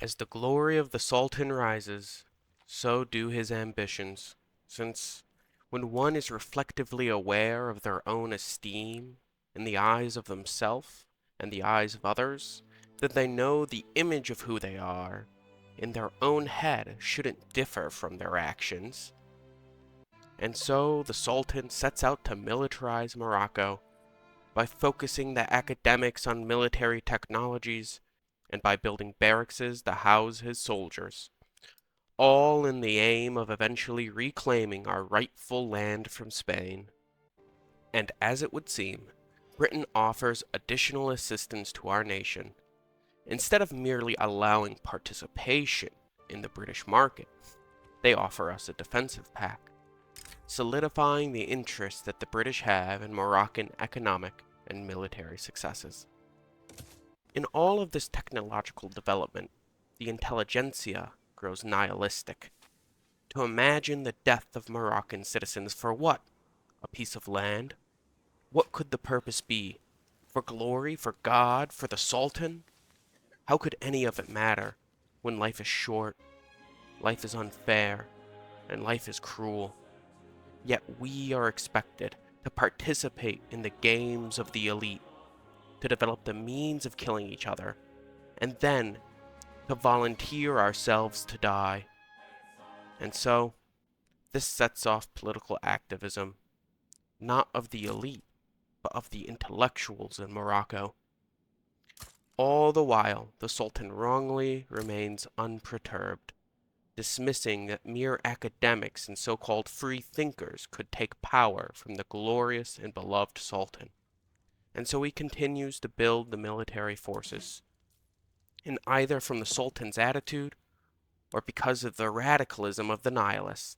As the glory of the Sultan rises, so do his ambitions, since when one is reflectively aware of their own esteem in the eyes of themselves and the eyes of others, then they know the image of who they are in their own head shouldn't differ from their actions. And so the Sultan sets out to militarize Morocco by focusing the academics on military technologies and by building barracks to house his soldiers, all in the aim of eventually reclaiming our rightful land from Spain. And as it would seem, Britain offers additional assistance to our nation. Instead of merely allowing participation in the British market, they offer us a defensive pact, solidifying the interest that the British have in Moroccan economic and military successes. In all of this technological development, the intelligentsia grows nihilistic. To imagine the death of Moroccan citizens for what? A piece of land? What could the purpose be? For glory? For God? For the Sultan? How could any of it matter when life is short, life is unfair, and life is cruel? Yet we are expected to participate in the games of the elite, to develop the means of killing each other, and then to volunteer ourselves to die. And so, this sets off political activism, not of the elite, but of the intellectuals in Morocco. All the while, the Sultan wrongly remains unperturbed, dismissing that mere academics and so-called free thinkers could take power from the glorious and beloved Sultan. And so he continues to build the military forces, and either from the Sultan's attitude or because of the radicalism of the nihilists,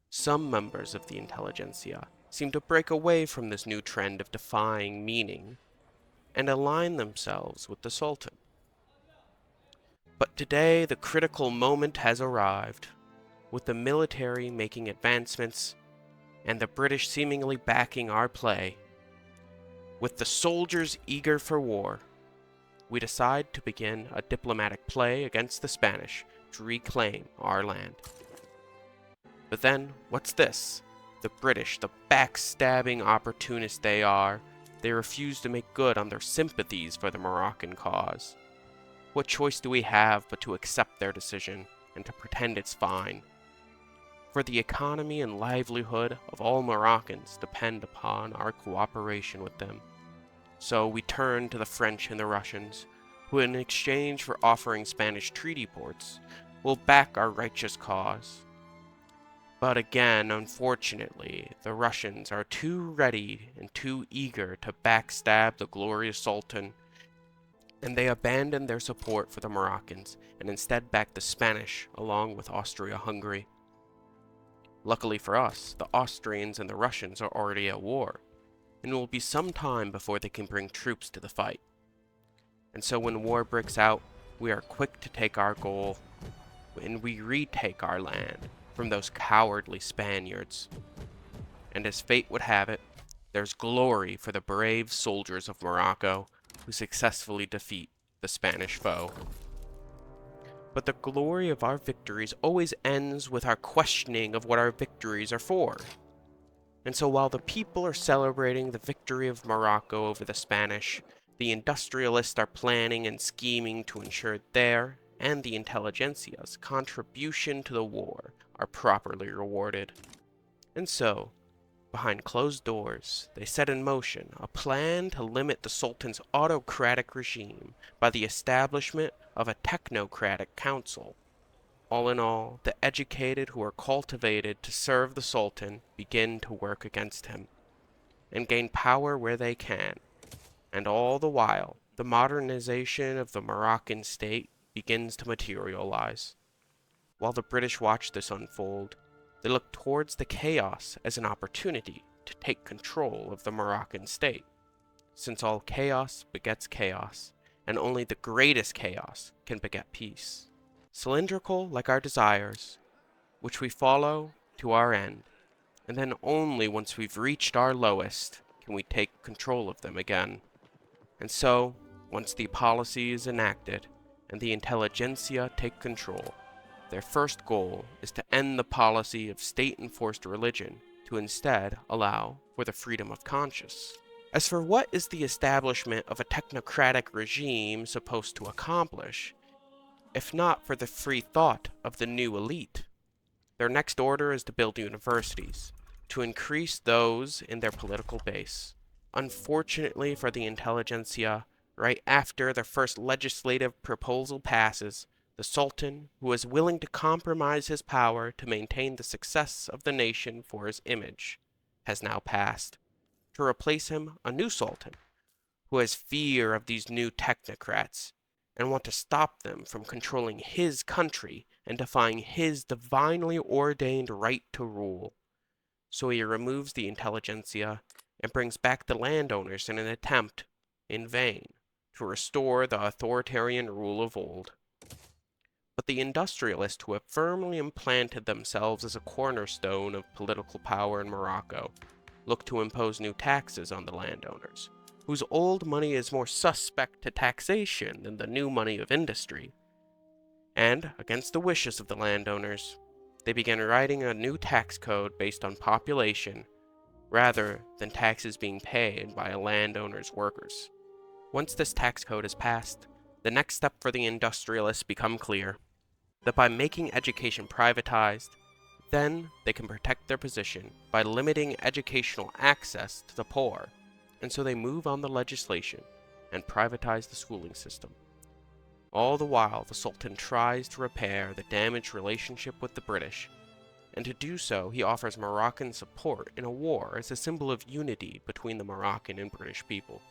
some members of the intelligentsia seem to break away from this new trend of defying meaning and align themselves with the Sultan. But today the critical moment has arrived, with the military making advancements and the British seemingly backing our play. With the soldiers eager for war, we decide to begin a diplomatic play against the Spanish to reclaim our land. But then, what's this? The British, the backstabbing opportunists they are, they refuse to make good on their sympathies for the Moroccan cause. What choice do we have but to accept their decision and to pretend it's fine? For the economy and livelihood of all Moroccans depend upon our cooperation with them. So we turn to the French and the Russians, who in exchange for offering Spanish treaty ports, will back our righteous cause. But again, unfortunately, the Russians are too ready and too eager to backstab the glorious Sultan, and they abandon their support for the Moroccans and instead back the Spanish along with Austria-Hungary. Luckily for us, the Austrians and the Russians are already at war, and it will be some time before they can bring troops to the fight. And so when war breaks out, we are quick to take our goal, and we retake our land from those cowardly Spaniards. And as fate would have it, there's glory for the brave soldiers of Morocco who successfully defeat the Spanish foe. But the glory of our victories always ends with our questioning of what our victories are for. And so while the people are celebrating the victory of Morocco over the Spanish, the industrialists are planning and scheming to ensure their and the intelligentsia's contribution to the war are properly rewarded. And so, behind closed doors, they set in motion a plan to limit the Sultan's autocratic regime by the establishment of a Technocratic council. All in all, the educated who are cultivated to serve the Sultan begin to work against him, and gain power where they can. And all the while, the modernization of the Moroccan state begins to materialize. While the British watch this unfold, they look towards the chaos as an opportunity to take control of the Moroccan state, since all chaos begets chaos, and only the greatest chaos can beget peace. Cylindrical like our desires, which we follow to our end, and then only once we've reached our lowest can we take control of them again. And so, once the policy is enacted, and the intelligentsia take control. Their first goal is to end the policy of state-enforced religion to instead allow for the freedom of conscience. As for what is the establishment of a technocratic regime supposed to accomplish, if not for the free thought of the new elite? Their next order is to build universities, to increase those in their political base. Unfortunately for the intelligentsia, right after their first legislative proposal passes, the Sultan, who is willing to compromise his power to maintain the success of the nation for his image, has now passed. To replace him, a new Sultan, who has fear of these new technocrats and want to stop them from controlling his country and defying his divinely ordained right to rule. So he removes the intelligentsia and brings back the landowners in an attempt, in vain, to restore the authoritarian rule of old. But the industrialists who have firmly implanted themselves as a cornerstone of political power in Morocco look to impose new taxes on the landowners, whose old money is more suspect to taxation than the new money of industry. And, against the wishes of the landowners, they began writing a new tax code based on population rather than taxes being paid by a landowner's workers. Once this tax code is passed, the next step for the industrialists become clear, that by making education privatized, then they can protect their position by limiting educational access to the poor, and so they move on the legislation and privatize the schooling system. All the while, the Sultan tries to repair the damaged relationship with the British, and to do so he offers Moroccan support in a war as a symbol of unity between the Moroccan and British people,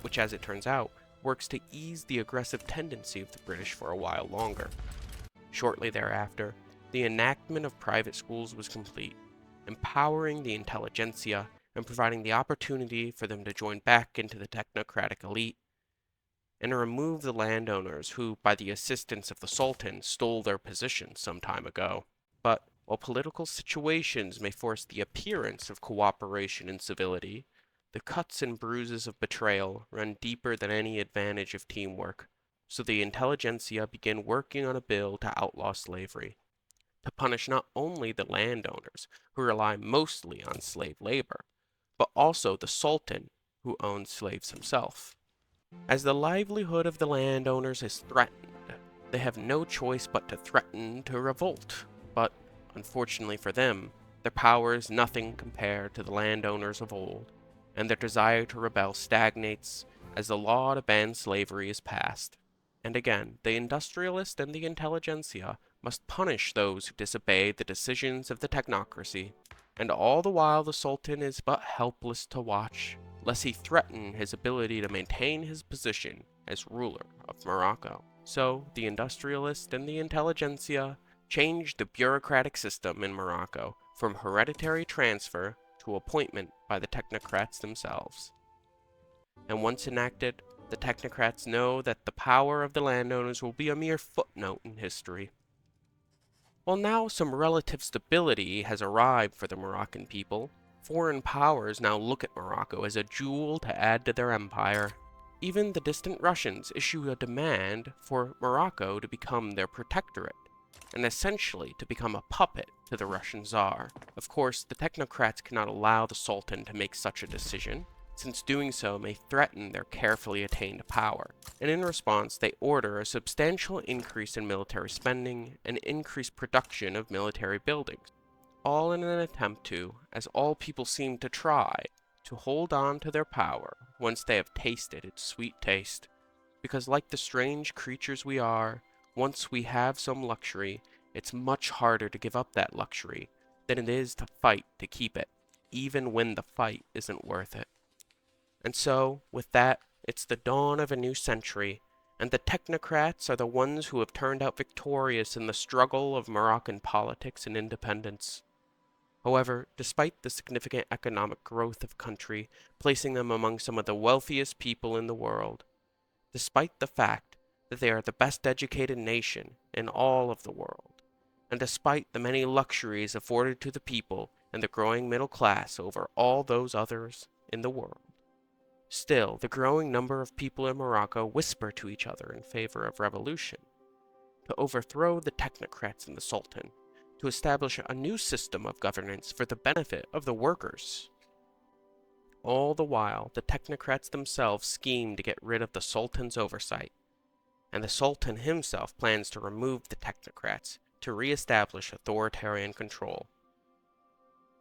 which, as it turns out, works to ease the aggressive tendency of the British for a while longer. Shortly thereafter, the enactment of private schools was complete, empowering the intelligentsia and providing the opportunity for them to join back into the technocratic elite, and to remove the landowners who, by the assistance of the Sultan, stole their positions some time ago. But while political situations may force the appearance of cooperation and civility, the cuts and bruises of betrayal run deeper than any advantage of teamwork. So the intelligentsia begin working on a bill to outlaw slavery, to punish not only the landowners, who rely mostly on slave labor, but also the Sultan, who owns slaves himself. As the livelihood of the landowners is threatened, they have no choice but to threaten to revolt. But, unfortunately for them, their power is nothing compared to the landowners of old, and their desire to rebel stagnates as the law to ban slavery is passed. And again, the industrialist and the intelligentsia must punish those who disobey the decisions of the technocracy, and all the while the Sultan is but helpless to watch, lest he threaten his ability to maintain his position as ruler of Morocco. So the industrialist and the intelligentsia changed the bureaucratic system in Morocco from hereditary transfer to appointment by the technocrats themselves. And once enacted, the technocrats know that the power of the landowners will be a mere footnote in history. While now some relative stability has arrived for the Moroccan people, foreign powers now look at Morocco as a jewel to add to their empire. Even the distant Russians issue a demand for Morocco to become their protectorate, and essentially to become a puppet to the Russian Tsar. Of course, the technocrats cannot allow the Sultan to make such a decision, since doing so may threaten their carefully attained power, and in response they order a substantial increase in military spending and increased production of military buildings, all in an attempt to, as all people seem to try, to hold on to their power once they have tasted its sweet taste. Because like the strange creatures we are, once we have some luxury, it's much harder to give up that luxury than it is to fight to keep it, even when the fight isn't worth it. And so, with that, it's the dawn of a new century, and the technocrats are the ones who have turned out victorious in the struggle of Moroccan politics and independence. However, despite the significant economic growth of the country, placing them among some of the wealthiest people in the world, despite the fact that they are the best educated nation in all of the world, and despite the many luxuries afforded to the people and the growing middle class over all those others in the world, Still, the growing number of people in Morocco whisper to each other in favor of revolution, to overthrow the technocrats and the Sultan, to establish a new system of governance for the benefit of the workers. All the while, the technocrats themselves scheme to get rid of the Sultan's oversight, and the Sultan himself plans to remove the technocrats to re-establish authoritarian control.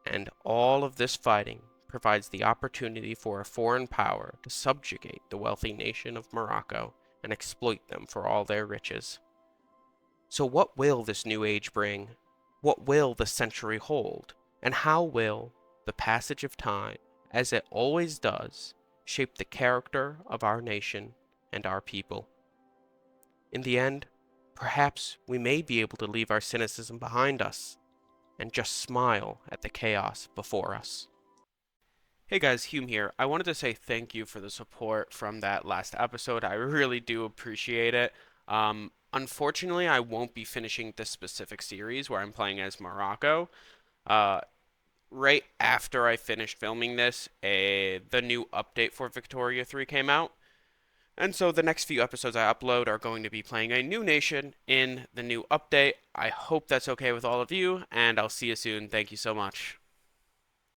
And all of this fighting provides the opportunity for a foreign power to subjugate the wealthy nation of Morocco and exploit them for all their riches. So what will this new age bring? What will the century hold? And how will the passage of time, as it always does, shape the character of our nation and our people? In the end, perhaps we may be able to leave our cynicism behind us and just smile at the chaos before us. Hey guys, Hume here. I wanted to say thank you for the support from that last episode. I really do appreciate it. Unfortunately, I won't be finishing this specific series where I'm playing as Morocco. Uh, right after I finished filming this, the new update for Victoria 3 came out. And so the next few episodes I upload are going to be playing a new nation in the new update. I hope that's okay with all of you, and I'll see you soon. Thank you so much.